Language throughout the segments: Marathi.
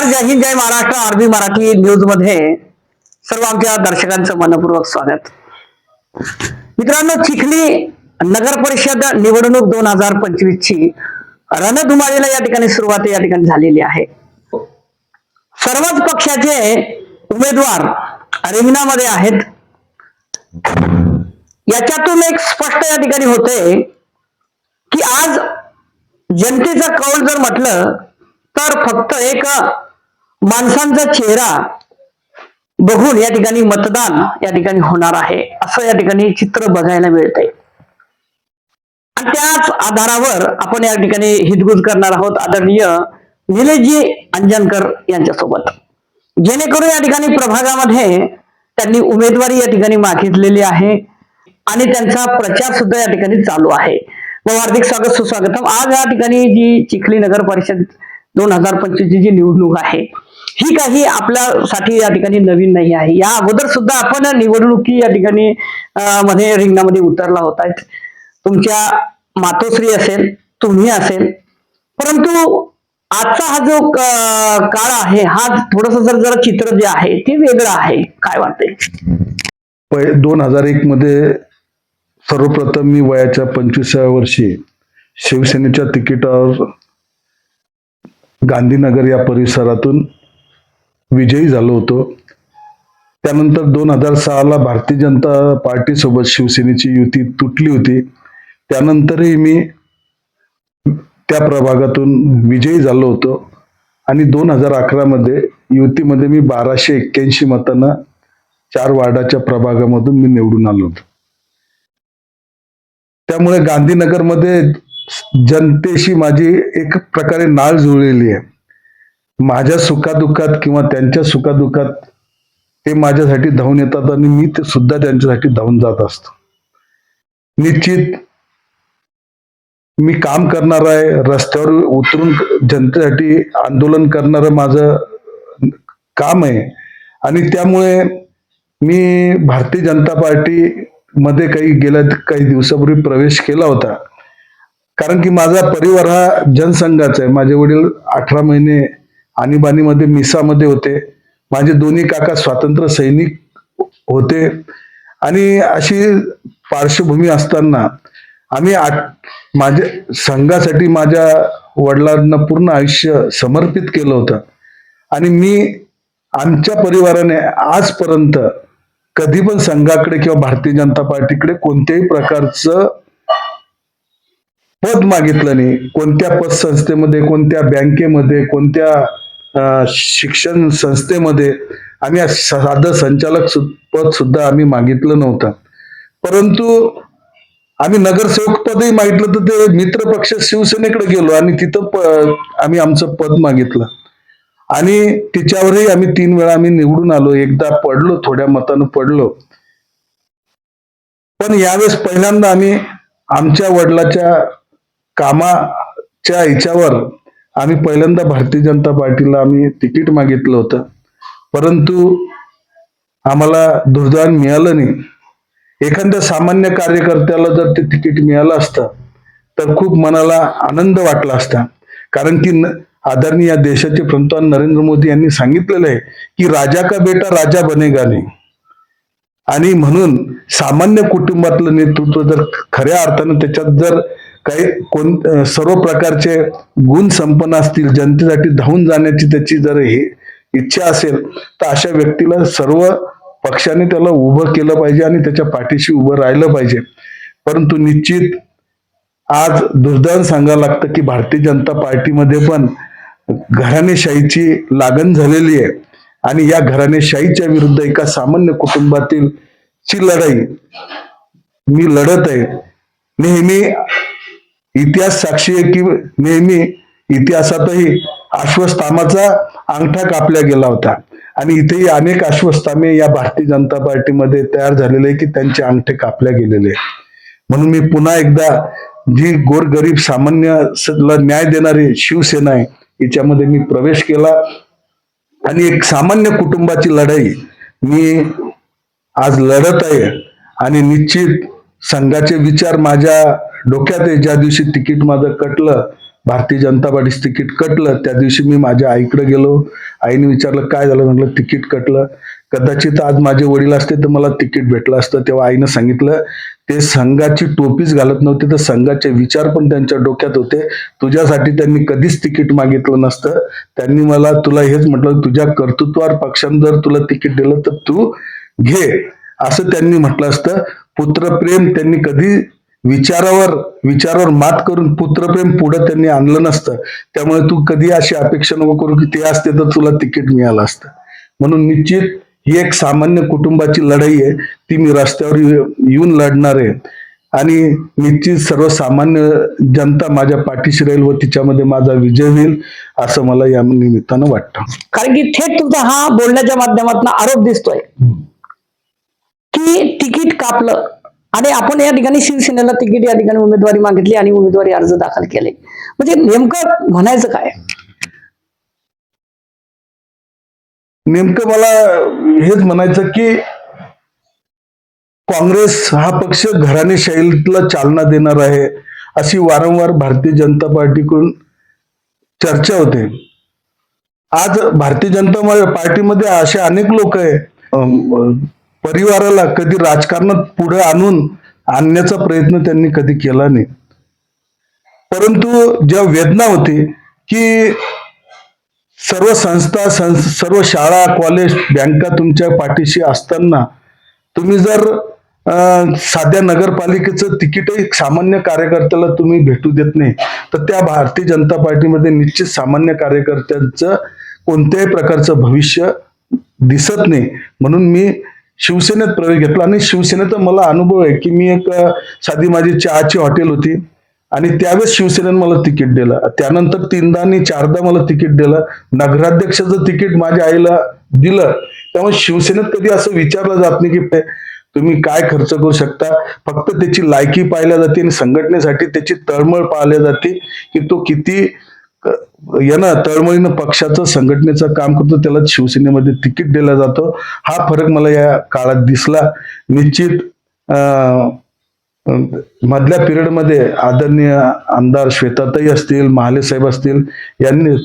जय हिंद, जय महाराष्ट्र. आरबी मराठी न्यूज मध्ये सर्व आमच्या दर्शकांचं मनपूर्वक स्वागत. मित्रांनो, चिखली नगर परिषद निवडणूक 2025 ची रणधुमाळीला या ठिकाणी सुरुवात या ठिकाणी झालेली आहे. सर्वच पक्षाचे उमेदवार रिंगणामध्ये आहेत. याच्यातून एक स्पष्ट या ठिकाणी होते की आज जनतेचा कौल जर म्हटलं तर फक्त एक माणसांचा चेहरा बघून या ठिकाणी मतदान या ठिकाणी होणार आहे, असं या ठिकाणी चित्र बघायला मिळतंय. आणि त्याच आधारावर आपण या ठिकाणी हितगुज करणार आहोत आदरणीय निलेशजी अंजनकर यांच्यासोबत, जेणेकरून या ठिकाणी प्रभागामध्ये त्यांनी उमेदवारी या ठिकाणी मागितलेली आहे आणि त्यांचा प्रचार सुद्धा या ठिकाणी चालू आहे. हार्दिक स्वागत, सुस्वागतम. आज या ठिकाणी जी चिखली नगर परिषद 2025 ची जी निवडणूक आहे ही काही आपल्यासाठी या ठिकाणी नवीन नाही आहे. या अगोदर सुद्धा आपण निवडणुकी या ठिकाणी मध्ये रिंगणामध्ये उतरला होता. तुमच्या मातोश्री असेल, तुम्ही असेल, परंतु आजचा हा जो काळ आहे हा थोडस जरा चित्र जे आहे ते वेगळं आहे. काय वाटतंय? 2001 मध्ये सर्वप्रथम मी वयाच्या 25व्या वर्षी शिवसेनेच्या तिकिटावर गांधीनगर या परिसरातून विजयी झालो होतो. त्यानंतर 2006ला भारतीय जनता पार्टी सोबत शिवसेनेची युती तुटली होती. त्यानंतरही मी त्या प्रभागातून विजयी झालो होतो आणि 2011 मध्ये युतीमध्ये मी 1281 मतांना 4 वार्डाच्या प्रभागामधून मी निवडून आलो होतो. त्यामुळे गांधीनगरमध्ये जनतेशी माझी एक प्रकारे नाळ जुळलेली आहे. माझ्या सुखादुःखात किंवा त्यांच्या सुखादुःखात ते माझ्यासाठी धावून येतात आणि मी ते सुद्धा त्यांच्यासाठी धावून जात असतो. निश्चित मी काम करणार आहे, रस्त्यावर उतरून जनतेसाठी आंदोलन करणारं माझं काम आहे आणि त्यामुळे मी भारतीय जनता पार्टी मध्ये गेल्या काही दिवसापूर्वी प्रवेश केला होता. कारण की माझा परिवार हा जनसंघाचा आहे. माझे वडील 18 महिने आणीबाणीमध्ये मिसामध्ये होते. माझे दोन्ही काका स्वातंत्र्य सैनिक होते आणि अशी पार्श्वभूमी असताना आम्ही माझ्या संघासाठी माझ्या वडिलांना पूर्ण आयुष्य समर्पित केलं होतं आणि मी आमच्या परिवाराने आजपर्यंत कधी पण संघाकडे किंवा भारतीय जनता पार्टीकडे कोणत्याही प्रकारचं पद मागितलं नाही. कोणत्या पतसंस्थेमध्ये, कोणत्या बँकेमध्ये, कोणत्या शिक्षण संस्थेमध्ये आम्ही साधं संचालक पद सुद्धा आम्ही मागितलं नव्हतं. परंतु आम्ही नगरसेवक पदही मागितलं तर ते मित्र पक्ष शिवसेनेकडे गेलो आणि तिथं आम्ही आमचं पद मागितलं आणि तिच्यावरही आम्ही 3 वेळा आम्ही निवडून आलो. एकदा पडलो, थोड्या मतानं पडलो, पण यावेळेस पहिल्यांदा आम्ही आमच्या वडिलाच्या कामाच्या ह्याच्यावर आम्ही पहिल्यांदा भारतीय जनता पार्टीला आम्ही तिकीट मागितलं होतं. परंतु आम्हाला दुर्दैवाने मिळालं नाही. एखाद्या सामान्य कार्यकर्त्याला जर ते तिकीट मिळालं असतं तर खूप मनाला आनंद वाटला असता. कारण की आदरणीय या देशाचे पंतप्रधान नरेंद्र मोदी यांनी सांगितलेलं आहे की राजा का बेटा राजा बनेगा नहीं. आणि म्हणून सामान्य कुटुंबातलं नेतृत्व जर खऱ्या अर्थानं त्याच्यात जर काही सर्व प्रकारचे गुण संपन्न असतील, जनतेसाठी धावून जाण्याची त्याची जर इच्छा असेल तर अशा व्यक्तीला सर्व पक्षाने त्याला उभं केलं पाहिजे आणि त्याच्या पाठीशी उभं राहिलं पाहिजे. परंतु निश्चित आज दुर्दैवाने सांगायला लागतं की भारतीय जनता पार्टीमध्ये पण घराणेशाहीची लागण झालेली आहे आणि या घराणेशाहीच्या विरुद्ध एका सामान्य कुटुंबातील ची लढाई मी लढत आहे. नेहमी इतिहास साक्षी आहे की नेहमी इतिहासातही अश्वत्थामाचा अंगठा कापला गेला होता आणि इथेही अनेक अश्वत्थामे या भारतीय जनता पार्टीमध्ये तयार झालेले आहे की त्यांचे अंगठे कापल्या गेलेले. म्हणून मी पुन्हा एकदा जी गोरगरीब सामान्याला न्याय देणारी शिवसेना आहे याच्यामध्ये मी प्रवेश केला आणि एक सामान्य कुटुंबाची लढाई मी आज लढत आहे आणि निश्चित संघाचे विचार माझ्या डोक्यात आहे. ज्या दिवशी तिकीट माझं कटलं, भारतीय जनता पार्टीचं तिकीट कटलं, त्या दिवशी मी माझ्या आईकडे गेलो आईने विचारलं काय झालं, म्हटलं तिकीट कटलं. कदाचित आज माझे वडील असते तर मला तिकीट भेटलं असतं. तेव्हा आईनं सांगितलं ते संघाची टोपीच घालत नव्हते तर संघाचे विचार पण त्यांच्या डोक्यात होते. तुझ्यासाठी त्यांनी कधीच तिकीट मागितलं नसतं. त्यांनी मला तुला हेच म्हटलं, तुझ्या कर्तृत्वावर पक्षानं जर तुला तिकीट दिलं तर तू घे, असं त्यांनी म्हटलं असतं. पुत्रप्रेम त्यांनी कधी विचारावर मात करून पुत्रप्रेम पुढे त्यांनी आणलं नसतं. त्यामुळे तू कधी अशी अपेक्षा नको करू की ते असते तर तुला तिकीट मिळालं असतं. म्हणून निश्चित ही एक सामान्य कुटुंबाची लढाई आहे, ती मी रस्त्यावर येऊन लढणार आहे आणि निश्चित सर्वसामान्य जनता माझ्या पाठीशी राहील व तिच्यामध्ये माझा विजय होईल असं मला या निमित्तानं वाटतं. कारण की थेट तुमचा हा बोलण्याच्या माध्यमातून आरोप दिसतोय की तिकीट कापलं आणि आपण या ठिकाणी शिवसेनेला तिकीट या ठिकाणी उमेदवारी मागितली आणि उमेदवारी अर्ज दाखल केले. म्हणजे नेमकं म्हणायचं काय? नेमकं मला हेच म्हणायचं की काँग्रेस हा पक्ष घराणेशाहीला चालना देणार आहे अशी वारंवार भारतीय जनता पार्टीकडून चर्चा होते. आज भारतीय जनता पार्टीमध्ये असे अनेक लोक आहे, परिवाराला कधी राजकारणात पुढे आणण्याचा प्रयत्न त्यांनी कधी केला नाही. परंतु जेव्हा वेदना होती की सर्व संस्था सर्व शाळा कॉलेज बँका तुमच्या पाठीशी असताना तुम्ही जर साध्या नगरपालिकेचं तिकीटही सामान्य कार्यकर्त्याला तुम्ही भेटू देत नाही तर त्या भारतीय जनता पार्टीमध्ये निश्चित सामान्य कार्यकर्त्यांचं कोणत्याही प्रकारचं भविष्य दिसत नाही. म्हणून मी शिवसेनेत प्रवेश घेतला आणि शिवसेनेचा मला अनुभव आहे की मी एक साधी माझी चहाची हॉटेल होती आणि त्यावेळेस शिवसेनेनं मला तिकीट दिलं. त्यानंतर 3दा आणि 4दा मला तिकीट दिलं. नगराध्यक्षाचं तिकीट माझ्या आईला दिलं. त्यामुळे शिवसेनेत कधी असं विचारलं जात नाही की तुम्ही काय खर्च करू शकता, फक्त त्याची लायकी पाहिल्या जाते आणि संघटनेसाठी त्याची तळमळ पाहिल्या जाते की तो किती तळमळीनं पक्षाचं संघटनेचं काम करतो, त्याला शिवसेनेमध्ये तिकीट दिलं जातं. हा फरक मला या काळात दिसला. निश्चित मधल्या पिरियडमध्ये आदरणीय आमदार श्वेताताई असतील, महाले साहेब असतील,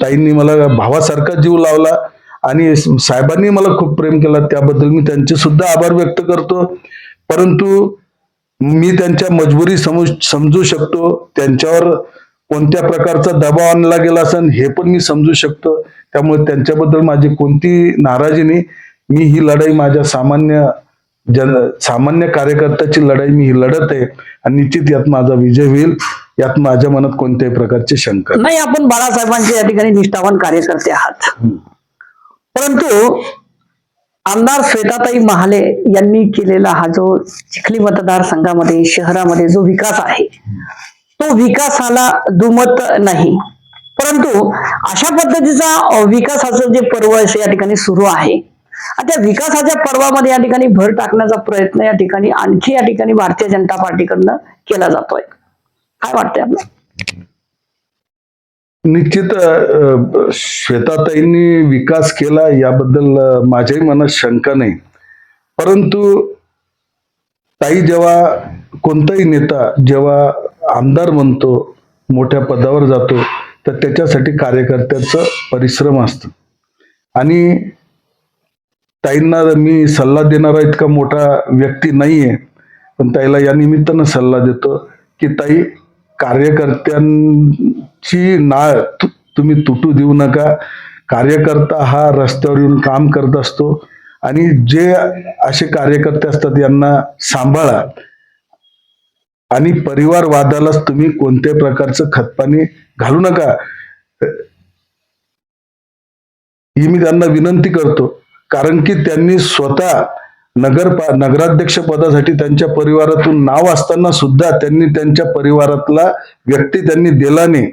ताईंनी मला भावासारखा जीव लावला आणि साहेबांनी मला खूप प्रेम केला. त्याबद्दल मी त्यांचे सुद्धा आभार व्यक्त करतो. परंतु मी त्यांच्या मजबुरी समजू शकतो, त्यांच्यावर कोणत्या प्रकारचा दबाव आणला गेला असेल हे पण मी समजू शकतो. त्यामुळे त्यांच्याबद्दल माझी कोणती नाराजी नाही. मी ही लढाई माझ्या सामान्य कार्यकर्त्याची लढाई मी ही लढत आहे आणि निश्चित यात माझा विजय होईल, यात माझ्या मनात कोणत्याही प्रकारची शंका नाही. आपण बाळासाहेबांचे या ठिकाणी निष्ठावान कार्यकर्ते आहात. परंतु आमदार श्वेताताई महाले यांनी केलेला हा जो चिखली मतदारसंघामध्ये शहरामध्ये जो विकास आहे तो विकासाला दुमत नाही. परंतु अशा पद्धतीचा विकासाचं जे पर्व या ठिकाणी सुरू आहे आणि त्या विकासाच्या पर्वामध्ये या ठिकाणी भर टाकण्याचा प्रयत्न या ठिकाणी आणखी या ठिकाणी भारतीय जनता पार्टीकडनं केला जातोय. काय वाटतंय आपल्याला? निश्चित श्वेताताईंनी विकास केला याबद्दल माझ्याही मनात शंका नाही. परंतु ताई जेव्हा कोणताही नेता जेव्हा आमदार म्हणतो, मोठ्या पदावर जातो, तर त्याच्यासाठी कार्यकर्त्याचं परिश्रम असतं आणि ताईंना मी सल्ला देणारा इतका मोठा व्यक्ती नाहीये, पण ताईला या निमित्तानं सल्ला देतो की ताई, कार्यकर्त्यांची नाळ तुम्ही तुटू देऊ नका. कार्यकर्ता हा रस्त्यावर येऊन काम करत असतो आणि जे असे कार्यकर्ते असतात यांना सांभाळा आणि परिवारवादालाच तुम्ही कोणत्याही प्रकारचं खतपाणी घालू नका, ही मी त्यांना विनंती करतो. कारण की त्यांनी स्वतः नगराध्यक्ष पदासाठी त्यांच्या परिवारातून नाव असताना सुद्धा त्यांनी त्यांच्या परिवारातला व्यक्ती त्यांनी दिला नाही.